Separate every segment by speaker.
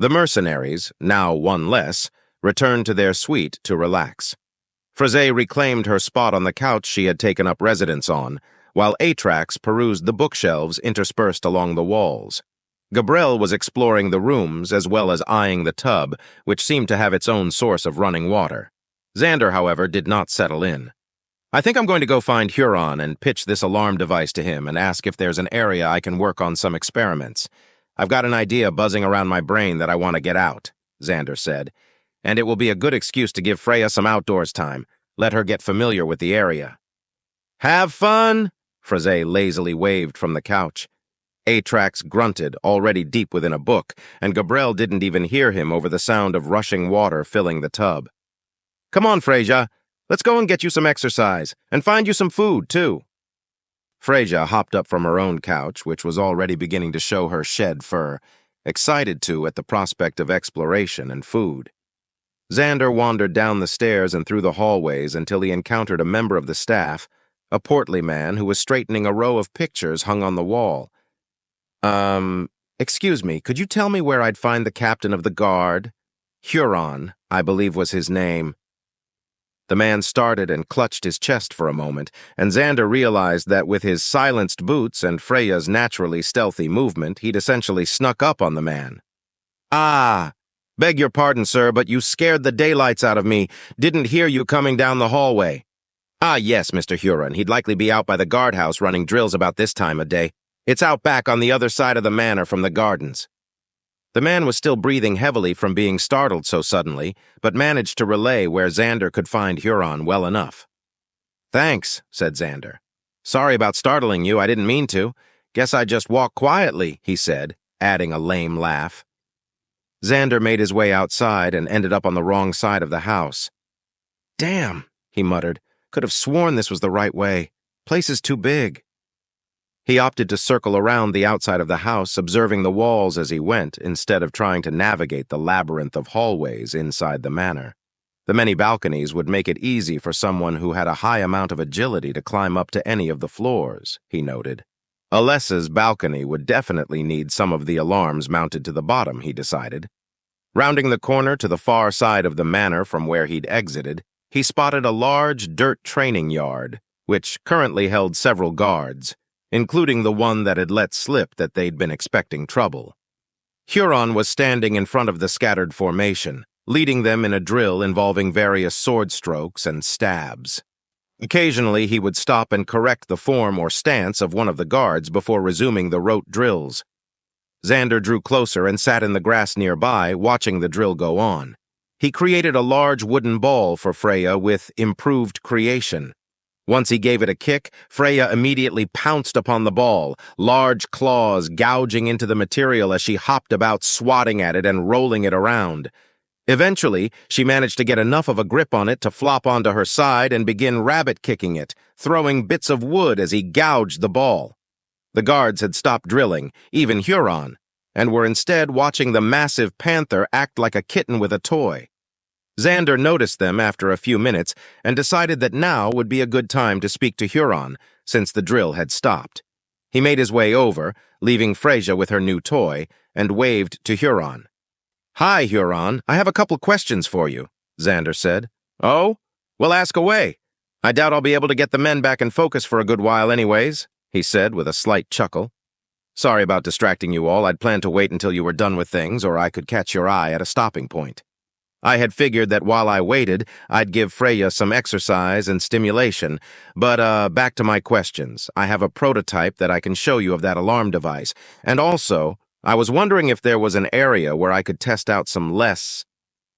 Speaker 1: The mercenaries, now one less, returned to their suite to relax. Frezé reclaimed her spot on the couch she had taken up residence on, while Atrax perused the bookshelves interspersed along the walls. Gabriel was exploring the rooms as well as eyeing the tub, which seemed to have its own source of running water. Xander, however, did not settle in. I think I'm going to go find Huron and pitch this alarm device to him and ask if there's an area I can work on some experiments. I've got an idea buzzing around my brain that I want to get out, Xander said, and it will be a good excuse to give Freya some outdoors time. Let her get familiar with the area. Have fun, Frezé lazily waved from the couch. Atrax grunted, already deep within a book, and Gabriel didn't even hear him over the sound of rushing water filling the tub. Come on, Freyja. Let's go and get you some exercise, and find you some food, too. Freyja hopped up from her own couch, which was already beginning to show her shed fur, excited, too, at the prospect of exploration and food. Xander wandered down the stairs and through the hallways until he encountered a member of the staff, a portly man who was straightening a row of pictures hung on the wall. Excuse me, could you tell me where I'd find the captain of the guard? Huron, I believe was his name. The man started and clutched his chest for a moment, and Xander realized that with his silenced boots and Freya's naturally stealthy movement, he'd essentially snuck up on the man. Ah, beg your pardon, sir, but you scared the daylights out of me. Didn't hear you coming down the hallway. Ah, yes, Mr. Huron. He'd likely be out by the guardhouse running drills about this time of day. It's out back on the other side of the manor from the gardens. The man was still breathing heavily from being startled so suddenly, but managed to relay where Xander could find Huron well enough. Thanks, said Xander. Sorry about startling you, I didn't mean to. Guess I just walk quietly, he said, adding a lame laugh. Xander made his way outside and ended up on the wrong side of the house. Damn, he muttered. Could have sworn this was the right way. Place is too big. He opted to circle around the outside of the house, observing the walls as he went, instead of trying to navigate the labyrinth of hallways inside the manor. The many balconies would make it easy for someone who had a high amount of agility to climb up to any of the floors, he noted. Alessa's balcony would definitely need some of the alarms mounted to the bottom, he decided. Rounding the corner to the far side of the manor from where he'd exited, he spotted a large dirt training yard, which currently held several guards, including the one that had let slip that they'd been expecting trouble. Huron was standing in front of the scattered formation, leading them in a drill involving various sword strokes and stabs. Occasionally, he would stop and correct the form or stance of one of the guards before resuming the rote drills. Xander drew closer and sat in the grass nearby, watching the drill go on. He created a large wooden ball for Freya with improved creation. Once he gave it a kick, Freya immediately pounced upon the ball, large claws gouging into the material as she hopped about swatting at it and rolling it around. Eventually, she managed to get enough of a grip on it to flop onto her side and begin rabbit-kicking it, throwing bits of wood as he gouged the ball. The guards had stopped drilling, even Huron, and were instead watching the massive panther act like a kitten with a toy. Xander noticed them after a few minutes and decided that now would be a good time to speak to Huron, since the drill had stopped. He made his way over, leaving Freyja with her new toy, and waved to Huron. Hi, Huron. I have a couple questions for you, Xander said. Oh? Well, ask away. I doubt I'll be able to get the men back in focus for a good while anyways, he said with a slight chuckle. Sorry about distracting you all. I'd planned to wait until you were done with things, or I could catch your eye at a stopping point. I had figured that while I waited, I'd give Freya some exercise and stimulation, but back to my questions. I have a prototype that I can show you of that alarm device, and also, I was wondering if there was an area where I could test out some less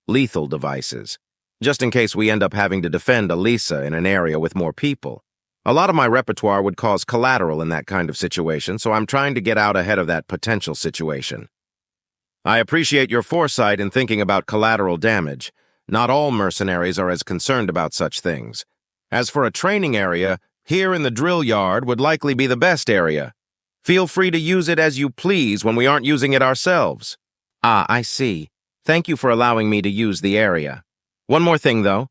Speaker 1: lethal devices, just in case we end up having to defend Elisa in an area with more people. A lot of my repertoire would cause collateral in that kind of situation, so I'm trying to get out ahead of that potential situation. I appreciate your foresight in thinking about collateral damage. Not all mercenaries are as concerned about such things. As for a training area, here in the drill yard would likely be the best area. Feel free to use it as you please when we aren't using it ourselves. Ah, I see. Thank you for allowing me to use the area. One more thing, though.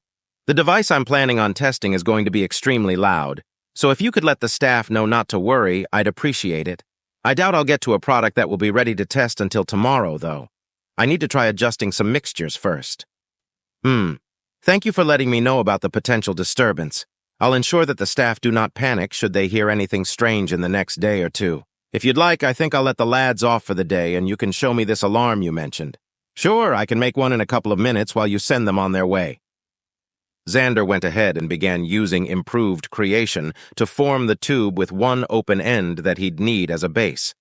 Speaker 1: The device I'm planning on testing is going to be extremely loud, so if you could let the staff know not to worry, I'd appreciate it. I doubt I'll get to a product that will be ready to test until tomorrow, though. I need to try adjusting some mixtures first. Thank you for letting me know about the potential disturbance. I'll ensure that the staff do not panic should they hear anything strange in the next day or two. If you'd like, I think I'll let the lads off for the day and you can show me this alarm you mentioned. Sure, I can make one in a couple of minutes while you send them on their way. Xander went ahead and began using improved creation to form the tube with one open end that he'd need as a base.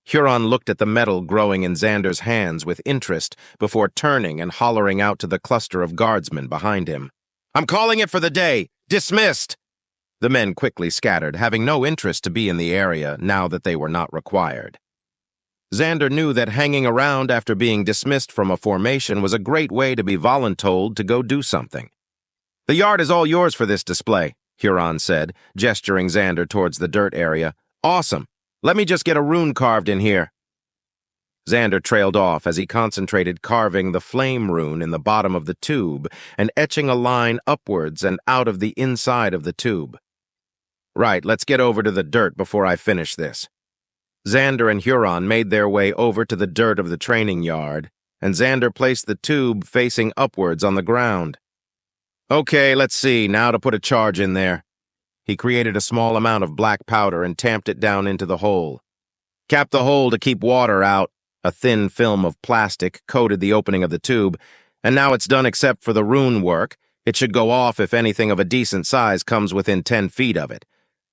Speaker 1: Huron looked at the metal growing in Xander's hands with interest before turning and hollering out to the cluster of guardsmen behind him. "I'm calling it for the day! Dismissed!" The men quickly scattered, having no interest to be in the area now that they were not required. Xander knew that hanging around after being dismissed from a formation was a great way to be voluntold to go do something. "The yard is all yours for this display," Huron said, gesturing Xander towards the dirt area. "Awesome. Let me just get a rune carved in here." Xander trailed off as he concentrated carving the flame rune in the bottom of the tube and etching a line upwards and out of the inside of the tube. "Right, let's get over to the dirt before I finish this." Xander and Huron made their way over to the dirt of the training yard, and Xander placed the tube facing upwards on the ground. "Okay, let's see, now to put a charge in there." He created a small amount of black powder and tamped it down into the hole. "Cap the hole to keep water out." A thin film of plastic coated the opening of the tube, and now it's done except for the rune work. It should go off if anything of a decent size comes within 10 feet of it.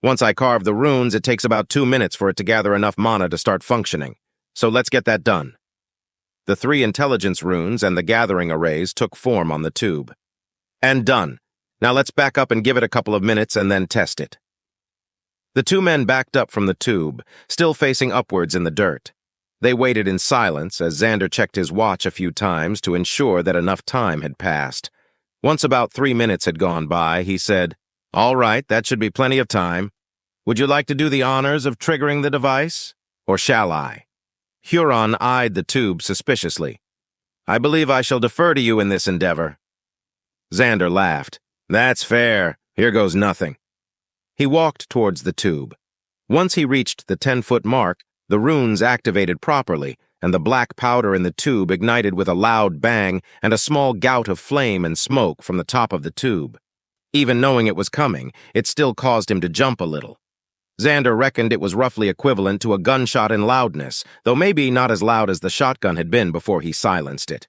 Speaker 1: Once I carve the runes, it takes about 2 minutes for it to gather enough mana to start functioning. So let's get that done. The 3 intelligence runes and the gathering arrays took form on the tube. And done. Now let's back up and give it a couple of minutes and then test it. The 2 men backed up from the tube, still facing upwards in the dirt. They waited in silence as Xander checked his watch a few times to ensure that enough time had passed. Once about 3 minutes had gone by, he said, "All right, that should be plenty of time. Would you like to do the honors of triggering the device? Or shall I?" Huron eyed the tube suspiciously. "I believe I shall defer to you in this endeavor." Xander laughed. "That's fair. Here goes nothing." He walked towards the tube. Once he reached the 10-foot mark, the runes activated properly, and the black powder in the tube ignited with a loud bang and a small gout of flame and smoke from the top of the tube. Even knowing it was coming, it still caused him to jump a little. Xander reckoned it was roughly equivalent to a gunshot in loudness, though maybe not as loud as the shotgun had been before he silenced it.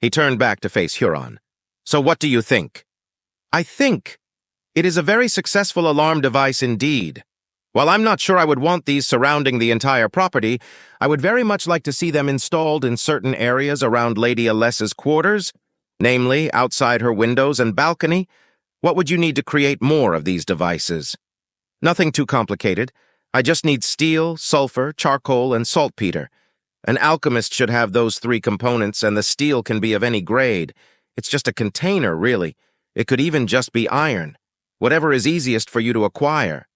Speaker 1: He turned back to face Huron. "So what do you think?" "I think it is a very successful alarm device indeed. While I'm not sure I would want these surrounding the entire property, I would very much like to see them installed in certain areas around Lady Alessa's quarters, namely outside her windows and balcony. What would you need to create more of these devices?" "Nothing too complicated. I just need steel, sulfur, charcoal, and saltpeter. An alchemist should have those 3 components, and the steel can be of any grade. It's just a container, really. It could even just be iron. Whatever is easiest for you to acquire.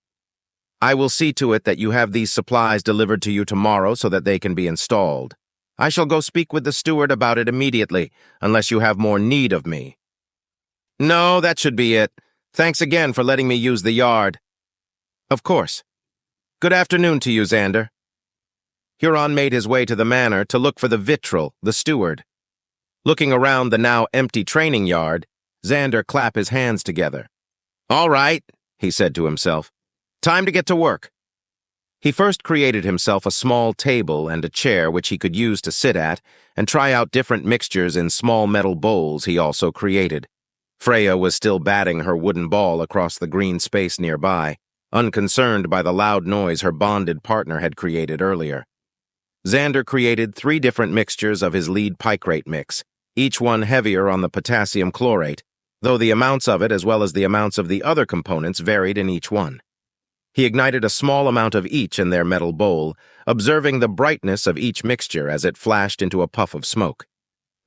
Speaker 1: I will see to it that you have these supplies delivered to you tomorrow so that they can be installed. I shall go speak with the steward about it immediately, unless you have more need of me." "No, that should be it. Thanks again for letting me use the yard." "Of course. Good afternoon to you, Xander." Huron made his way to the manor to look for the Vitril, the steward. Looking around the now empty training yard, Xander clapped his hands together. "All right," he said to himself. "Time to get to work." He first created himself a small table and a chair which he could use to sit at and try out different mixtures in small metal bowls he also created. Freya was still batting her wooden ball across the green space nearby, unconcerned by the loud noise her bonded partner had created earlier. Xander created 3 different mixtures of his lead picrate mix, each one heavier on the potassium chlorate, though the amounts of it as well as the amounts of the other components varied in each one. He ignited a small amount of each in their metal bowl, observing the brightness of each mixture as it flashed into a puff of smoke.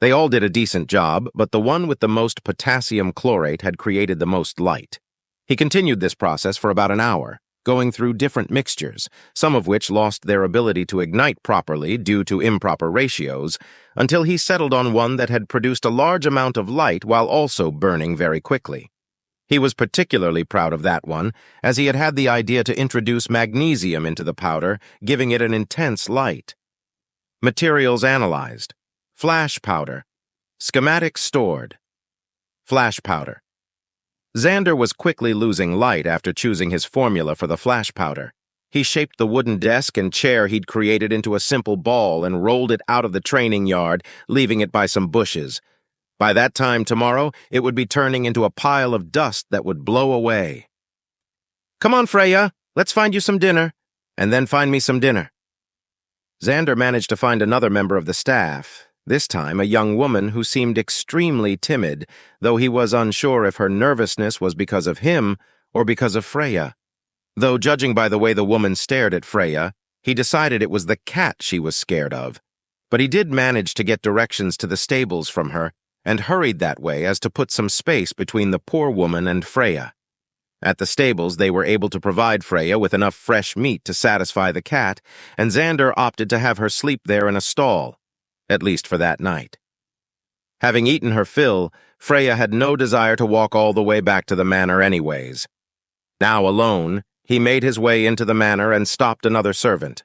Speaker 1: They all did a decent job, but the one with the most potassium chlorate had created the most light. He continued this process for about an hour, going through different mixtures, some of which lost their ability to ignite properly due to improper ratios, until he settled on one that had produced a large amount of light while also burning very quickly. He was particularly proud of that one, as he had had the idea to introduce magnesium into the powder, giving it an intense light. Materials analyzed. Flash powder. Schematic stored. Flash powder. Xander was quickly losing light after choosing his formula for the flash powder. He shaped the wooden desk and chair he'd created into a simple ball and rolled it out of the training yard, leaving it by some bushes. By that time tomorrow, it would be turning into a pile of dust that would blow away. "Come on, Freya, let's find you some dinner, and then find me some dinner." Xander managed to find another member of the staff, this time a young woman who seemed extremely timid, though he was unsure if her nervousness was because of him or because of Freya. Though judging by the way the woman stared at Freya, he decided it was the cat she was scared of. But he did manage to get directions to the stables from her, and hurried that way as to put some space between the poor woman and Freya. At the stables, they were able to provide Freya with enough fresh meat to satisfy the cat, and Xander opted to have her sleep there in a stall, at least for that night. Having eaten her fill, Freya had no desire to walk all the way back to the manor anyways. Now alone, he made his way into the manor and stopped another servant.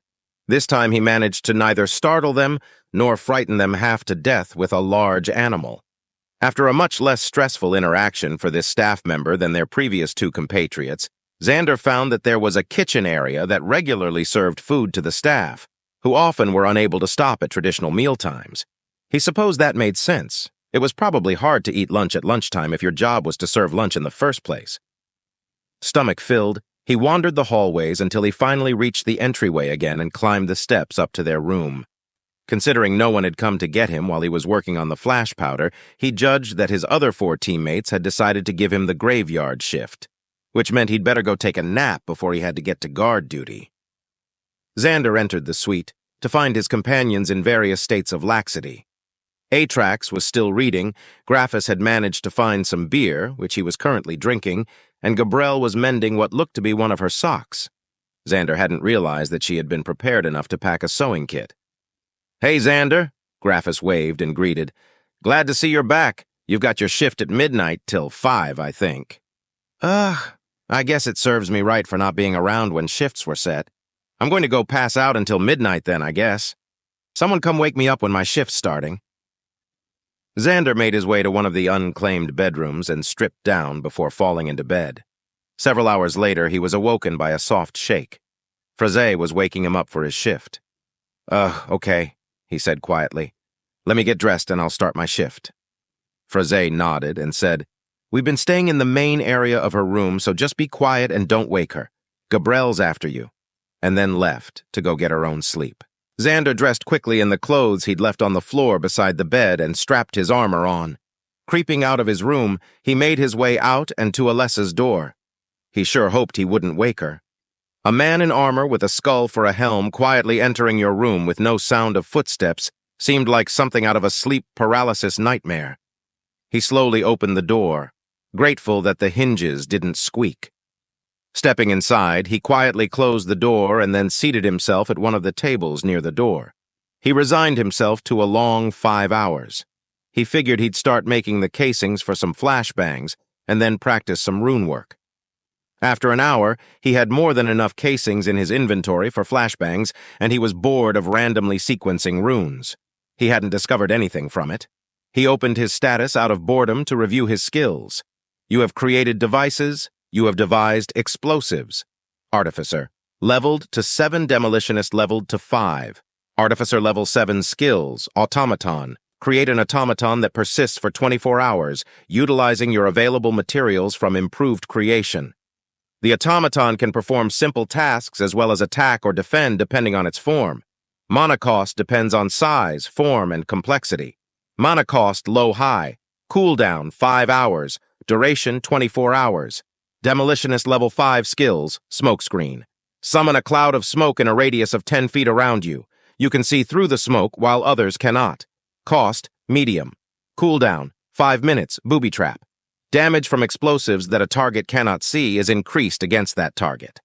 Speaker 1: This time he managed to neither startle them nor frighten them half to death with a large animal. After a much less stressful interaction for this staff member than their previous two compatriots, Xander found that there was a kitchen area that regularly served food to the staff, who often were unable to stop at traditional mealtimes. He supposed that made sense. It was probably hard to eat lunch at lunchtime if your job was to serve lunch in the first place. Stomach filled, he wandered the hallways until he finally reached the entryway again and climbed the steps up to their room. Considering no one had come to get him while he was working on the flash powder, he judged that his other 4 teammates had decided to give him the graveyard shift, which meant he'd better go take a nap before he had to get to guard duty. Xander entered the suite to find his companions in various states of laxity. Atrax was still reading, Graphus had managed to find some beer, which he was currently drinking, and Gabrielle was mending what looked to be one of her socks. Xander hadn't realized that she had been prepared enough to pack a sewing kit. "Hey, Xander," Graphus waved and greeted. "Glad to see you're back. You've got your shift at midnight till 5, I think." I guess it serves me right for not being around when shifts were set. I'm going to go pass out until midnight then, I guess. Someone come wake me up when my shift's starting." Xander made his way to one of the unclaimed bedrooms and stripped down before falling into bed. Several hours later, he was awoken by a soft shake. Fraze was waking him up for his shift. Okay," he said quietly. "Let me get dressed and I'll start my shift." Fraze nodded and said, "We've been staying in the main area of her room, so just be quiet and don't wake her. Gabrielle's after you," and then left to go get her own sleep. Xander dressed quickly in the clothes he'd left on the floor beside the bed and strapped his armor on. Creeping out of his room, he made his way out and to Alessa's door. He sure hoped he wouldn't wake her. A man in armor with a skull for a helm quietly entering your room with no sound of footsteps seemed like something out of a sleep paralysis nightmare. He slowly opened the door, grateful that the hinges didn't squeak. Stepping inside, he quietly closed the door and then seated himself at one of the tables near the door. He resigned himself to a long 5 hours. He figured he'd start making the casings for some flashbangs and then practice some rune work. After an hour, he had more than enough casings in his inventory for flashbangs, and he was bored of randomly sequencing runes. He hadn't discovered anything from it. He opened his status out of boredom to review his skills. You have created devices. You have devised explosives. Artificer. Leveled to 7, Demolitionist leveled to 5. Artificer level 7 skills. Automaton. Create an automaton that persists for 24 hours, utilizing your available materials from improved creation. The automaton can perform simple tasks as well as attack or defend depending on its form. Mana cost depends on size, form, and complexity. Mana cost low-high. Cooldown 5 hours. Duration 24 hours. Demolitionist level 5 skills, smokescreen. Summon a cloud of smoke in a radius of 10 feet around you. You can see through the smoke while others cannot. Cost, medium. Cooldown, 5 minutes, booby trap. Damage from explosives that a target cannot see is increased against that target.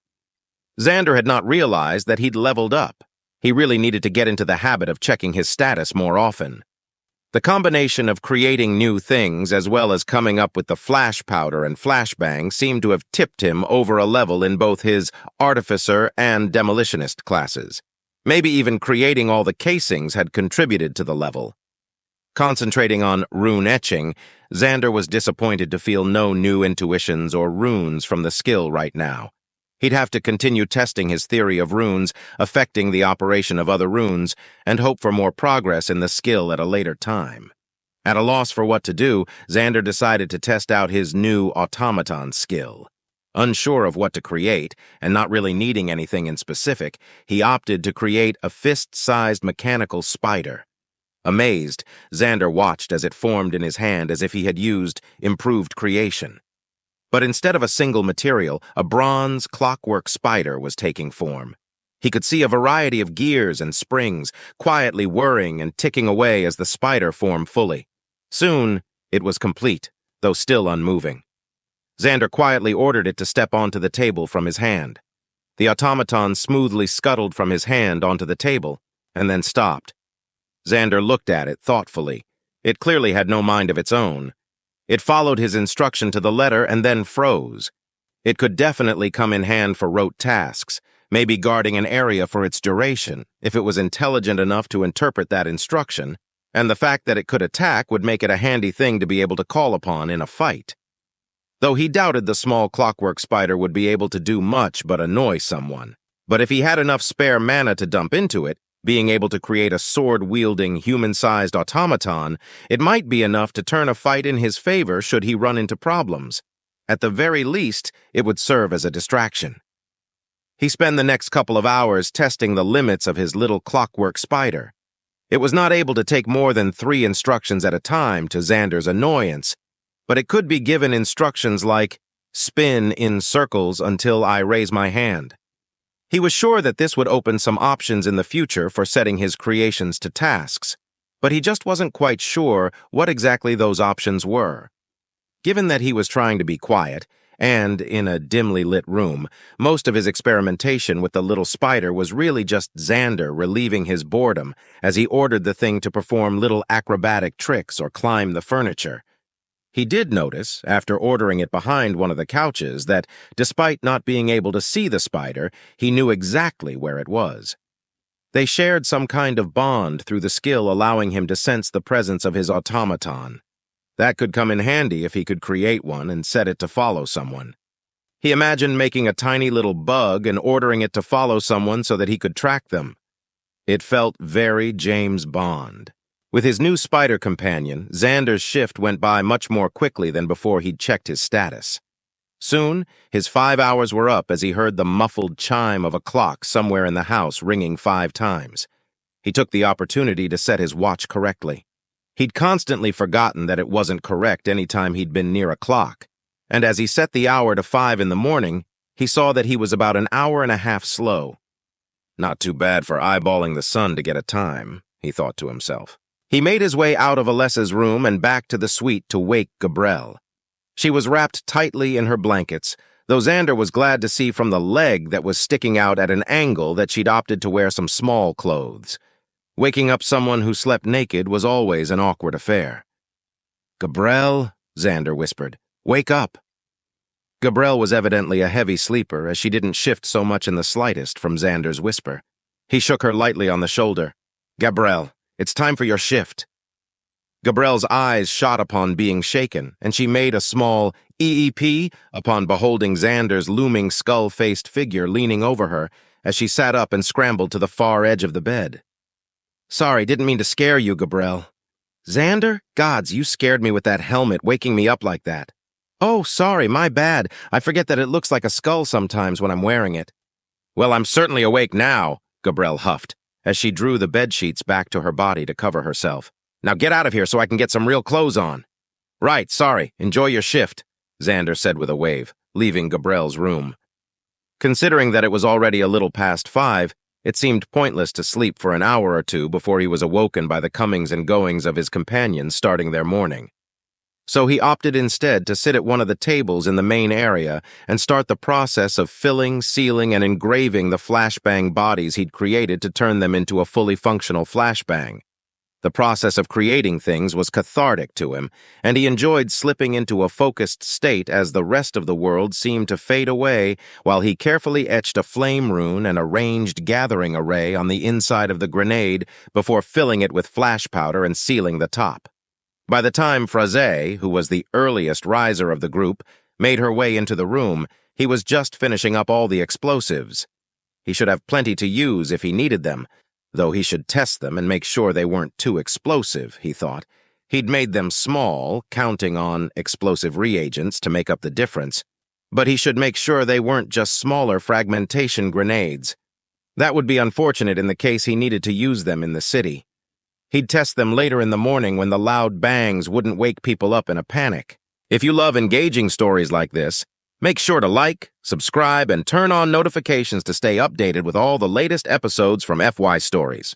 Speaker 1: Xander had not realized that he'd leveled up. He really needed to get into the habit of checking his status more often. The combination of creating new things as well as coming up with the flash powder and flashbang seemed to have tipped him over a level in both his Artificer and Demolitionist classes. Maybe even creating all the casings had contributed to the level. Concentrating on rune etching, Xander was disappointed to feel no new intuitions or runes from the skill right now. He'd have to continue testing his theory of runes affecting the operation of other runes and hope for more progress in the skill at a later time. At a loss for what to do, Xander decided to test out his new automaton skill. Unsure of what to create, and not really needing anything in specific, he opted to create a fist-sized mechanical spider. Amazed, Xander watched as it formed in his hand as if he had used improved creation. But instead of a single material, a bronze clockwork spider was taking form. He could see a variety of gears and springs, quietly whirring and ticking away as the spider formed fully. Soon, it was complete, though still unmoving. Xander quietly ordered it to step onto the table from his hand. The automaton smoothly scuttled from his hand onto the table, and then stopped. Xander looked at it thoughtfully. It clearly had no mind of its own. It followed his instruction to the letter and then froze. It could definitely come in hand for rote tasks, maybe guarding an area for its duration, if it was intelligent enough to interpret that instruction, and the fact that it could attack would make it a handy thing to be able to call upon in a fight. Though he doubted the small clockwork spider would be able to do much but annoy someone. But if he had enough spare mana to dump into it, being able to create a sword-wielding, human-sized automaton, it might be enough to turn a fight in his favor should he run into problems. At the very least, it would serve as a distraction. He spent the next couple of hours testing the limits of his little clockwork spider. It was not able to take more than 3 instructions at a time, to Xander's annoyance, but it could be given instructions like, spin in circles until I raise my hand. He was sure that this would open some options in the future for setting his creations to tasks, but he just wasn't quite sure what exactly those options were. Given that he was trying to be quiet, and in a dimly lit room, most of his experimentation with the little spider was really just Xander relieving his boredom as he ordered the thing to perform little acrobatic tricks or climb the furniture. He did notice, after ordering it behind one of the couches, that, despite not being able to see the spider, he knew exactly where it was. They shared some kind of bond through the skill allowing him to sense the presence of his automaton. That could come in handy if he could create one and set it to follow someone. He imagined making a tiny little bug and ordering it to follow someone so that he could track them. It felt very James Bond. With his new spider companion, Xander's shift went by much more quickly than before he'd checked his status. Soon, his 5 hours were up as he heard the muffled chime of a clock somewhere in the house ringing 5 times. He took the opportunity to set his watch correctly. He'd constantly forgotten that it wasn't correct any time he'd been near a clock, and as he set the hour to 5 in the morning, he saw that he was about an hour and a half slow. Not too bad for eyeballing the sun to get a time, he thought to himself. He made his way out of Alessa's room and back to the suite to wake Gabrielle. She was wrapped tightly in her blankets, though Xander was glad to see from the leg that was sticking out at an angle that she'd opted to wear some small clothes. Waking up someone who slept naked was always an awkward affair. "Gabrielle," Xander whispered, "wake up." Gabrielle was evidently a heavy sleeper, as she didn't shift so much in the slightest from Xander's whisper. He shook her lightly on the shoulder. "Gabrielle, it's time for your shift." Gabrielle's eyes shot upon being shaken, and she made a small EEP upon beholding Xander's looming skull-faced figure leaning over her as she sat up and scrambled to the far edge of the bed. "Sorry, didn't mean to scare you, Gabrielle." "Xander? Gods, you scared me with that helmet, waking me up like that." "Oh, sorry, my bad. I forget that it looks like a skull sometimes when I'm wearing it." "Well, I'm certainly awake now," Gabrielle huffed, as she drew the bedsheets back to her body to cover herself. "Now get out of here so I can get some real clothes on." "Right, sorry. Enjoy your shift," Xander said with a wave, leaving Gabrielle's room. Considering that it was already a little past 5, it seemed pointless to sleep for an hour or two before he was awoken by the comings and goings of his companions starting their morning. So he opted instead to sit at one of the tables in the main area and start the process of filling, sealing, and engraving the flashbang bodies he'd created to turn them into a fully functional flashbang. The process of creating things was cathartic to him, and he enjoyed slipping into a focused state as the rest of the world seemed to fade away while he carefully etched a flame rune and arranged gathering array on the inside of the grenade before filling it with flash powder and sealing the top. By the time Fraze, who was the earliest riser of the group, made her way into the room, he was just finishing up all the explosives. He should have plenty to use if he needed them, though he should test them and make sure they weren't too explosive, he thought. He'd made them small, counting on explosive reagents to make up the difference, but he should make sure they weren't just smaller fragmentation grenades. That would be unfortunate in the case he needed to use them in the city. He'd test them later in the morning when the loud bangs wouldn't wake people up in a panic. If you love engaging stories like this, make sure to like, subscribe, and turn on notifications to stay updated with all the latest episodes from FY Stories.